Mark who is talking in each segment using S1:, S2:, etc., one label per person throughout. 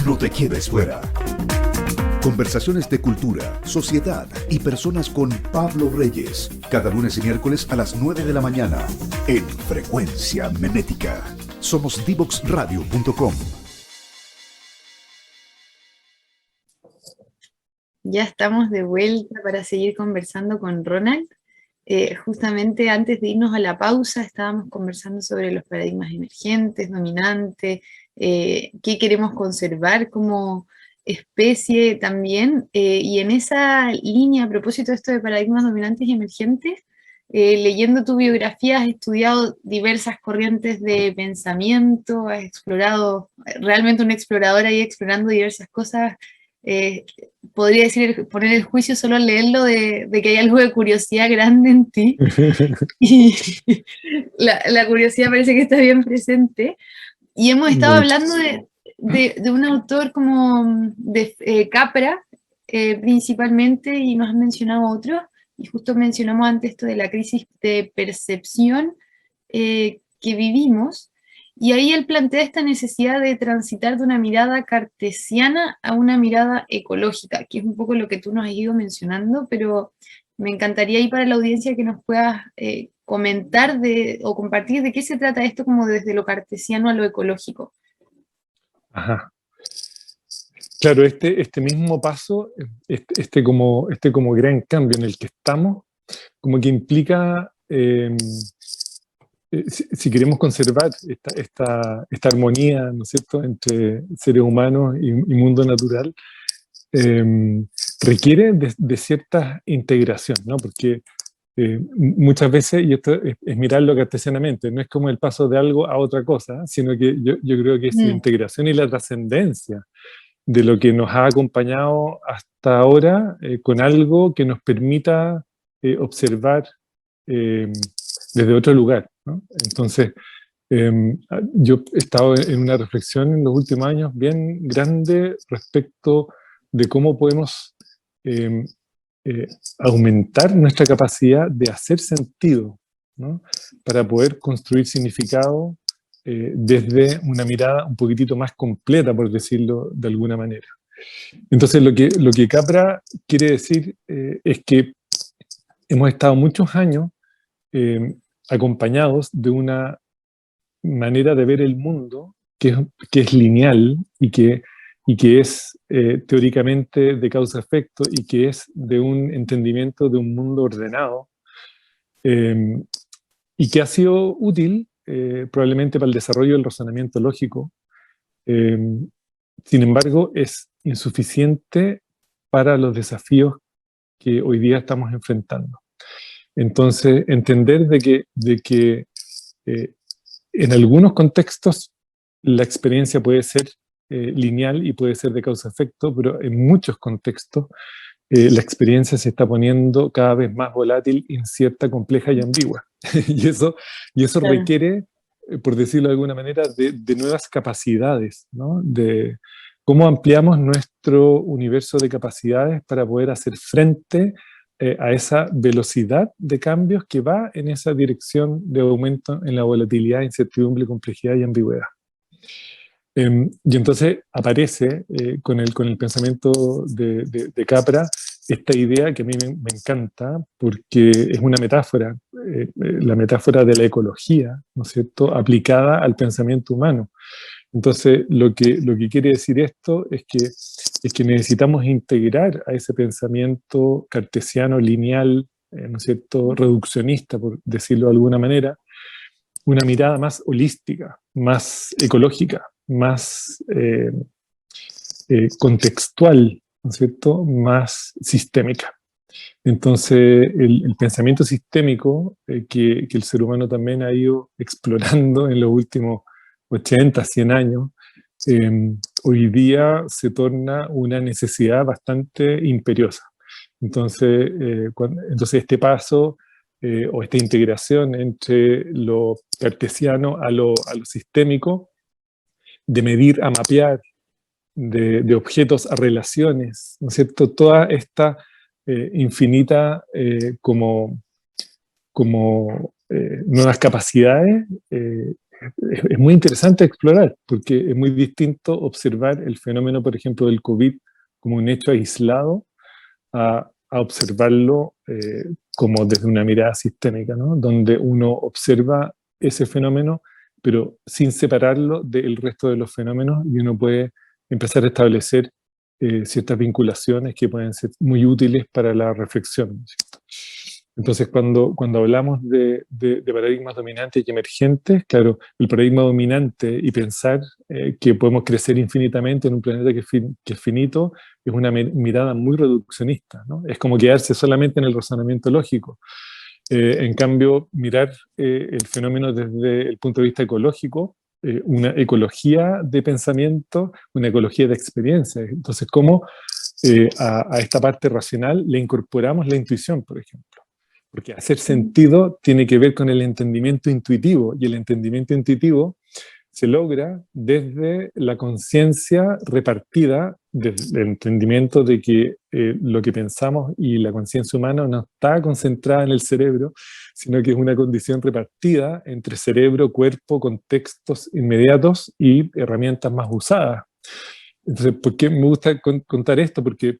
S1: No te quedes fuera. Conversaciones de cultura, sociedad y personas con Pablo Reyes. Cada lunes y miércoles a las 9 de la mañana en Frecuencia Memética. Somos Divoxradio.com.
S2: Ya estamos de vuelta para seguir conversando con Ronald. Justamente antes de irnos a la pausa estábamos conversando sobre los paradigmas emergentes, dominantes, qué queremos conservar como especie también, y en esa línea, a propósito de esto de paradigmas dominantes y emergentes, leyendo tu biografía has estudiado diversas corrientes de pensamiento, has explorado, realmente un explorador ahí explorando diversas cosas. Podría decir, poner el juicio solo al leerlo de que hay algo de curiosidad grande en ti, y la curiosidad parece que está bien presente, y hemos estado hablando de un autor como de Capra, principalmente, y nos han mencionado otros, y justo mencionamos antes esto de la crisis de percepción que vivimos, y ahí él plantea esta necesidad de transitar de una mirada cartesiana a una mirada ecológica, que es un poco lo que tú nos has ido mencionando, pero me encantaría ahí para la audiencia que nos puedas comentar o compartir de qué se trata esto como desde lo cartesiano a lo ecológico.
S3: Ajá. Claro, este mismo paso, como gran cambio en el que estamos, como que implica, si queremos conservar esta armonía, ¿no es cierto?, entre seres humanos y mundo natural, requiere de cierta integración, ¿no? Porque muchas veces, y esto es mirarlo cartesianamente, no es como el paso de algo a otra cosa, sino que yo creo que es la integración y la trascendencia de lo que nos ha acompañado hasta ahora, con algo que nos permita observar desde otro lugar, ¿no? Entonces, yo he estado en una reflexión en los últimos años bien grande respecto de cómo podemos aumentar nuestra capacidad de hacer sentido, ¿no?, para poder construir significado desde una mirada un poquitito más completa, por decirlo de alguna manera. Entonces, lo que Capra quiere decir es que hemos estado muchos años acompañados de una manera de ver el mundo que es lineal y que es teóricamente de causa-efecto y que es de un entendimiento de un mundo ordenado, y que ha sido útil probablemente para el desarrollo del razonamiento lógico. Sin embargo, es insuficiente para los desafíos que hoy día estamos enfrentando. Entonces, entender de que en algunos contextos la experiencia puede ser lineal y puede ser de causa-efecto, pero en muchos contextos la experiencia se está poniendo cada vez más volátil, incierta, compleja y ambigua. y eso claro, requiere, por decirlo de alguna manera, de nuevas capacidades, ¿no? De cómo ampliamos nuestro universo de capacidades para poder hacer frente a esa velocidad de cambios que va en esa dirección de aumento en la volatilidad, incertidumbre, complejidad y ambigüedad. Y entonces aparece con el pensamiento de Capra esta idea que a mí me encanta, porque es una metáfora, la metáfora de la ecología, ¿no es cierto?, aplicada al pensamiento humano. Entonces, lo que quiere decir esto es que necesitamos integrar a ese pensamiento cartesiano, lineal, ¿no es cierto?, reduccionista, por decirlo de alguna manera, una mirada más holística, más ecológica, más contextual, ¿no es cierto?, más sistémica. Entonces, el pensamiento sistémico que el ser humano también ha ido explorando en los últimos 80, 100 años, hoy día se torna una necesidad bastante imperiosa. Entonces, entonces este paso o esta integración entre lo cartesiano a lo sistémico, de medir a mapear, de objetos a relaciones, ¿no es cierto? Toda esta infinita como nuevas capacidades es muy interesante explorar, porque es muy distinto observar el fenómeno, por ejemplo, del COVID como un hecho aislado a observarlo como desde una mirada sistémica, ¿no? Donde uno observa ese fenómeno, pero sin separarlo del resto de los fenómenos, y uno puede empezar a establecer ciertas vinculaciones que pueden ser muy útiles para la reflexión, ¿no? Entonces, cuando hablamos de paradigmas dominantes y emergentes, claro, el paradigma dominante y pensar que podemos crecer infinitamente en un planeta que es finito, es una mirada muy reduccionista, ¿no? Es como quedarse solamente en el razonamiento lógico. En cambio, mirar el fenómeno desde el punto de vista ecológico, una ecología de pensamiento, una ecología de experiencia. Entonces, ¿cómo a esta parte racional le incorporamos la intuición, por ejemplo? Porque hacer sentido tiene que ver con el entendimiento intuitivo, y el entendimiento intuitivo se logra desde la conciencia repartida, desde el entendimiento de que lo que pensamos y la conciencia humana no está concentrada en el cerebro, sino que es una condición repartida entre cerebro, cuerpo, contextos inmediatos y herramientas más usadas. Entonces, ¿por qué me gusta contar esto? Porque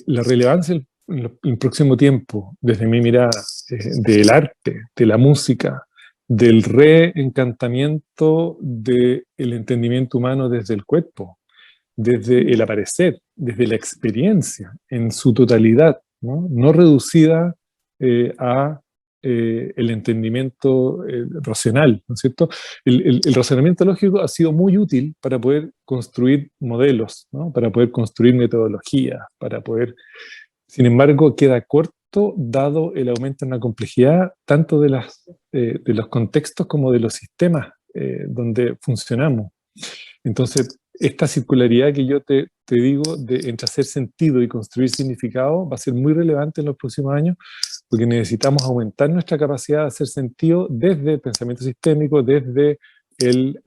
S3: la relevancia en el próximo tiempo, desde mi mirada, del arte, de la música, del reencantamiento del entendimiento humano desde el cuerpo, desde el aparecer, desde la experiencia en su totalidad, ¿no? No reducida a el entendimiento racional, ¿no es cierto? El razonamiento lógico ha sido muy útil para poder construir modelos, ¿no? Para poder construir metodologías, para poder... Sin embargo, queda corto dado el aumento en la complejidad tanto de los contextos como de los sistemas donde funcionamos. Entonces, esta circularidad que yo te digo entre hacer sentido y construir significado va a ser muy relevante en los próximos años, porque necesitamos aumentar nuestra capacidad de hacer sentido desde el pensamiento sistémico, desde el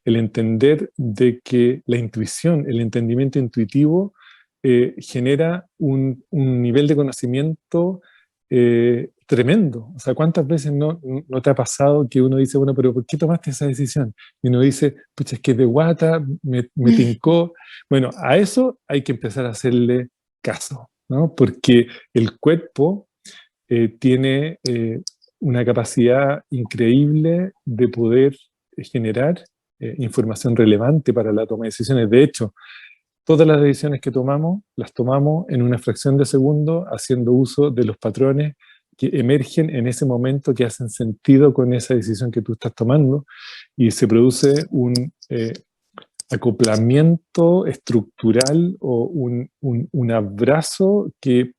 S3: entender de que la intuición, el entendimiento intuitivo, genera un nivel de conocimiento tremendo. O sea, ¿cuántas veces no te ha pasado que uno dice, bueno, pero ¿por qué tomaste esa decisión? Y uno dice, pucha, es que de guata me tincó. Bueno, a eso hay que empezar a hacerle caso, ¿no? Porque el cuerpo tiene una capacidad increíble de poder generar información relevante para la toma de decisiones. De hecho, todas las decisiones que tomamos, las tomamos en una fracción de segundo, haciendo uso de los patrones que emergen en ese momento, que hacen sentido con esa decisión que tú estás tomando, y se produce un acoplamiento estructural o un abrazo que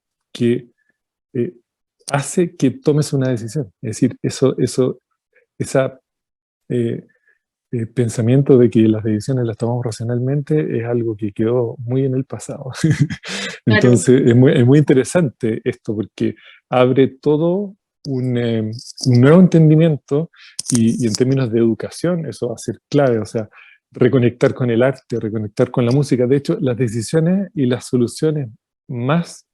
S3: hace que tomes una decisión. Es decir, esa pensamiento de que las decisiones las tomamos racionalmente es algo que quedó muy en el pasado. Entonces, claro, es muy interesante esto, porque abre todo un nuevo entendimiento, y en términos de educación eso va a ser clave. O sea, reconectar con el arte, reconectar con la música. De hecho, las decisiones y las soluciones más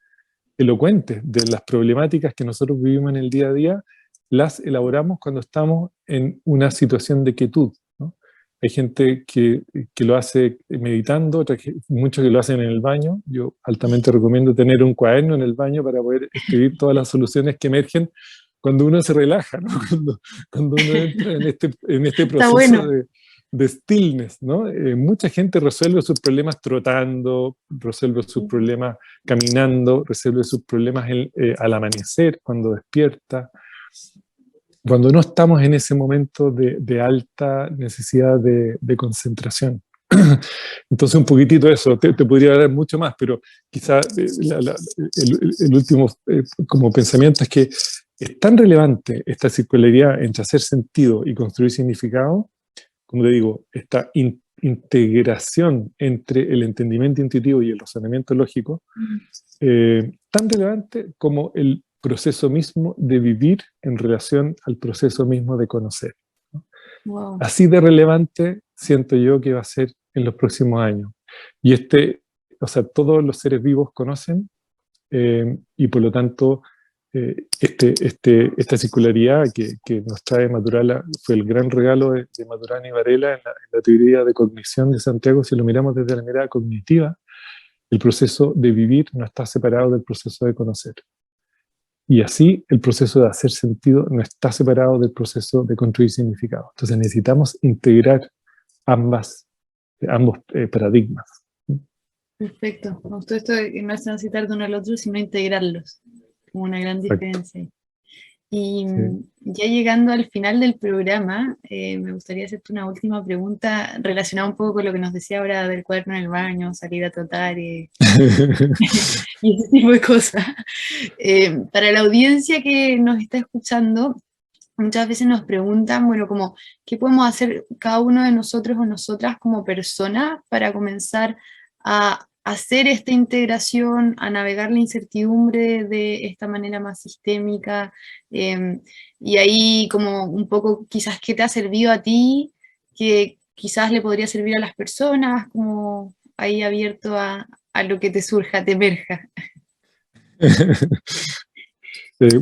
S3: elocuentes de las problemáticas que nosotros vivimos en el día a día, las elaboramos cuando estamos en una situación de quietud, ¿no? Hay gente que lo hace meditando, muchos que lo hacen en el baño. Yo altamente recomiendo tener un cuaderno en el baño para poder escribir todas las soluciones que emergen cuando uno se relaja, ¿no? Cuando uno entra en este proceso bueno de stillness, ¿no? Mucha gente resuelve sus problemas trotando, resuelve sus problemas caminando, resuelve sus problemas al amanecer, cuando despierta, cuando no estamos en ese momento de alta necesidad de concentración. Entonces, un poquitito eso, te podría dar mucho más, pero quizá el último como pensamiento es que es tan relevante esta circularidad entre hacer sentido y construir significado, como te digo, esta integración entre el entendimiento intuitivo y el razonamiento lógico, tan relevante como el proceso mismo de vivir en relación al proceso mismo de conocer, ¿no? Wow. Así de relevante siento yo que va a ser en los próximos años. Y o sea, todos los seres vivos conocen, y por lo tanto esta circularidad que nos trae Maturana fue el gran regalo de Maturana y Varela en la teoría de cognición de Santiago. Si lo miramos desde la mirada cognitiva, el proceso de vivir no está separado del proceso de conocer. Y así el proceso de hacer sentido no está separado del proceso de construir significado. Entonces necesitamos integrar ambos paradigmas.
S2: Perfecto. Me gustó esto de que no es transitar de uno al otro, sino integrarlos. Como una gran diferencia. Y ya llegando al final del programa, me gustaría hacerte una última pregunta relacionada un poco con lo que nos decía ahora del cuaderno en el baño, salir a trotar y ese tipo de cosas. Para la audiencia que nos está escuchando, muchas veces nos preguntan, bueno, como, ¿qué podemos hacer cada uno de nosotros o nosotras como personas para comenzar a hacer esta integración, a navegar la incertidumbre de esta manera más sistémica? Y ahí como un poco quizás qué te ha servido a ti, que quizás le podría servir a las personas, como ahí abierto a lo que te surja, te emerja.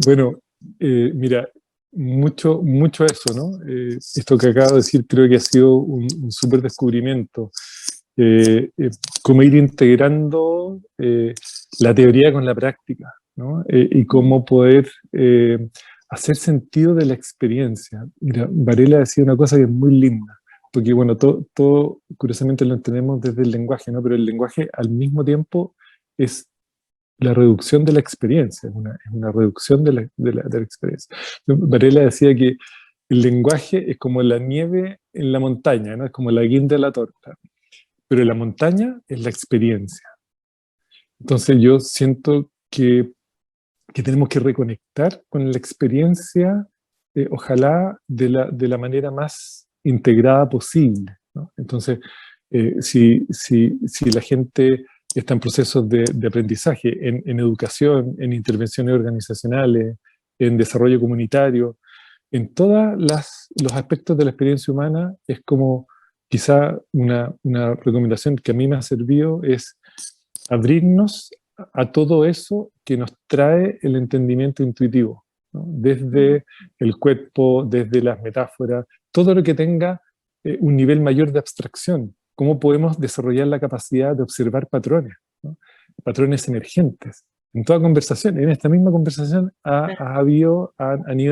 S3: Bueno, mira, mucho eso, ¿no? Esto que acabo de decir creo que ha sido un súper descubrimiento. Cómo ir integrando la teoría con la práctica, ¿no? Y cómo poder hacer sentido de la experiencia. Mira, Varela decía una cosa que es muy linda, porque bueno, todo curiosamente lo entendemos desde el lenguaje, ¿no? Pero el lenguaje al mismo tiempo es la reducción de la experiencia, es una reducción de la experiencia. Varela decía que el lenguaje es como la nieve en la montaña, ¿no? Es como la guinda de la torta. Pero la montaña es la experiencia. Entonces yo siento que tenemos que reconectar con la experiencia, ojalá de la manera más integrada posible, ¿no? Entonces, si la gente está en procesos de aprendizaje, en educación, en intervenciones organizacionales, en desarrollo comunitario, en todos los aspectos de la experiencia humana, es como quizá una recomendación que a mí me ha servido es abrirnos a todo eso que nos trae el entendimiento intuitivo, ¿no? Desde el cuerpo, desde las metáforas, todo lo que tenga un nivel mayor de abstracción. ¿Cómo podemos desarrollar la capacidad de observar patrones, ¿no? Patrones emergentes? En toda conversación, en esta misma conversación, han ido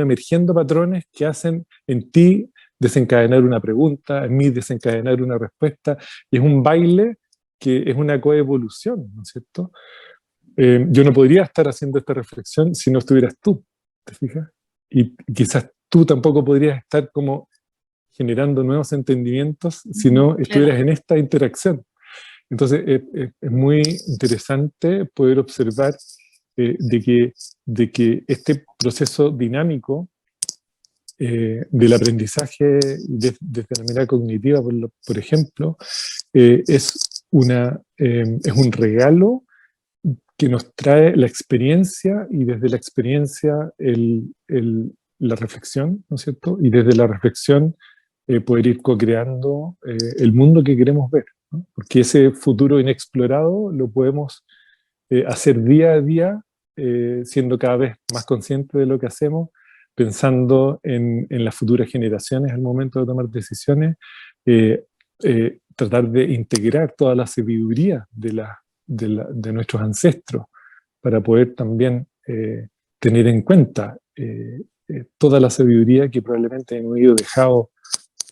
S3: emergiendo patrones que hacen en ti desencadenar una pregunta, en mí desencadenar una respuesta, y es un baile que es una coevolución, ¿no es cierto? Yo no podría estar haciendo esta reflexión si no estuvieras tú, ¿te fijas? Y quizás tú tampoco podrías estar como generando nuevos entendimientos si no estuvieras en esta interacción. Entonces es muy interesante poder observar de que este proceso dinámico del aprendizaje desde la mirada cognitiva, por ejemplo, es un regalo que nos trae la experiencia, y desde la experiencia la reflexión, ¿no es cierto? Y desde la reflexión poder ir co-creando el mundo que queremos ver, ¿no? Porque ese futuro inexplorado lo podemos hacer día a día, siendo cada vez más conscientes de lo que hacemos, pensando en las futuras generaciones al momento de tomar decisiones, tratar de integrar toda la sabiduría de nuestros ancestros para poder también tener en cuenta toda la sabiduría que probablemente hemos ido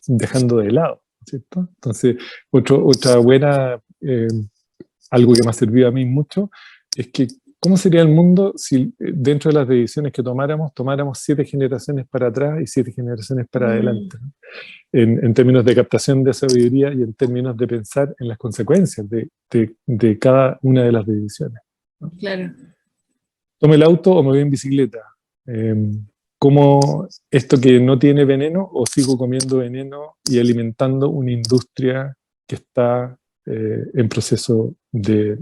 S3: dejando de lado, ¿cierto? Entonces, otra buena, algo que me ha servido a mí mucho, es que ¿cómo sería el mundo si dentro de las decisiones que tomáramos 7 generaciones para atrás y 7 generaciones para adelante, ¿no? En términos de captación de sabiduría y en términos de pensar en las consecuencias de cada una de las decisiones, ¿no?
S2: Claro.
S3: ¿Tomo el auto o me voy en bicicleta? ¿Cómo esto que no tiene veneno o sigo comiendo veneno y alimentando una industria que está en proceso de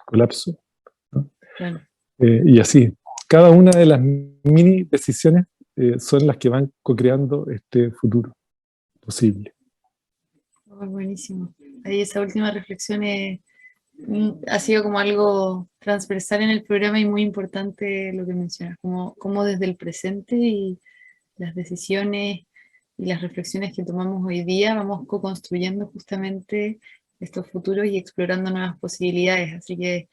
S3: colapso, ¿no?
S2: Claro.
S3: Y así, cada una de las mini decisiones son las que van co-creando este futuro posible.
S2: Oh, buenísimo. Ahí esa última reflexión es ha sido como algo transversal en el programa y muy importante lo que mencionas, como desde el presente y las decisiones y las reflexiones que tomamos hoy día vamos co-construyendo justamente estos futuros y explorando nuevas posibilidades. Así que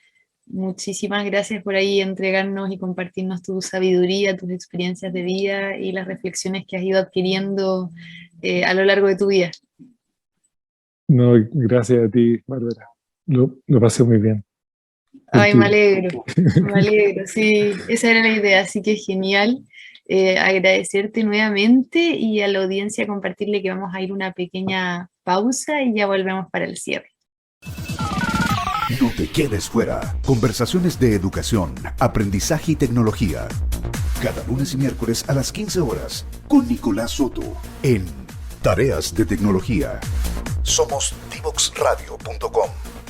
S2: muchísimas gracias por ahí entregarnos y compartirnos tu sabiduría, tus experiencias de vida y las reflexiones que has ido adquiriendo a lo largo de tu vida.
S3: No, gracias a ti, Bárbara. Lo pasé muy bien.
S2: Ay, me alegro, sí, esa era la idea, así que genial. Agradecerte nuevamente y a la audiencia compartirle que vamos a ir una pequeña pausa y ya volvemos para el cierre.
S1: No te quedes fuera. Conversaciones de educación, aprendizaje y tecnología. Cada lunes y miércoles a las 15 horas con Nicolás Soto en Tareas de Tecnología. Somos divoxradio.com.